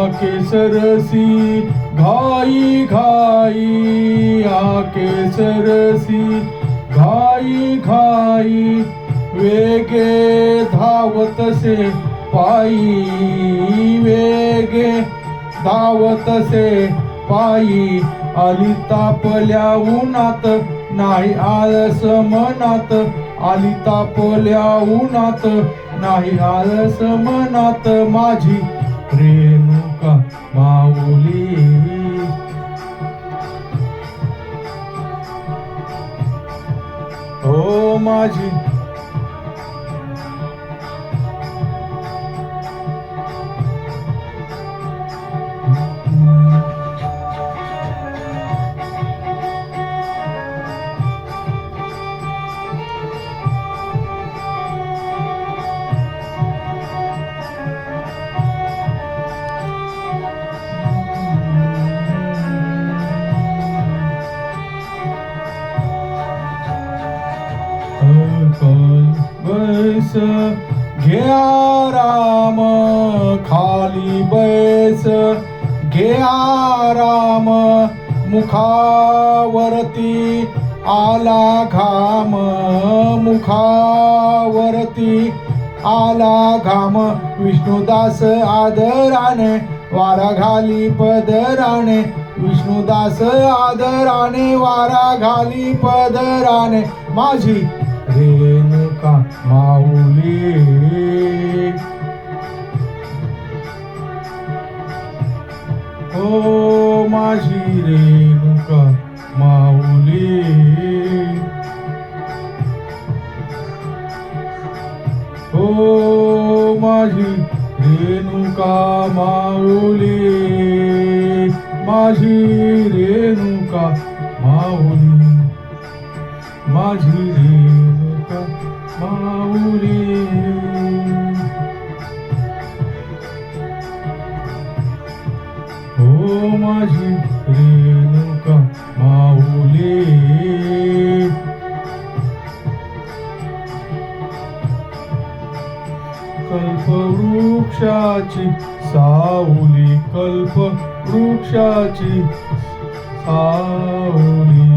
आके सरसी घाई घाई, आके सरसी घाई घाई, वेगे धावत से पायी, वेगे धावत से पायी, आली तापल्या उन्हात नाही आळस मनात, आली तापल्या उन्हात नाही आळस मनात, माझी रेणुका माऊली. ओ माझी बैस घ्या राम खाली बैस घ्या राम, मुखावरती आला घाम, मुखावरती आला घाम, विष्णुदास आदराने वारा घाली पदराने, विष्णुदास आदराने वारा घाली पदराने, माझी रेणुका माऊली. ओ माझी रेणुका माऊली. ओ माझी रेणुका माऊली, माझी रेणुका माऊली, माझी रेणुका माऊली. ओ माझी रेणुका माऊली. कल्पवृक्षाची सावली, कल्पवृक्षाची सावली,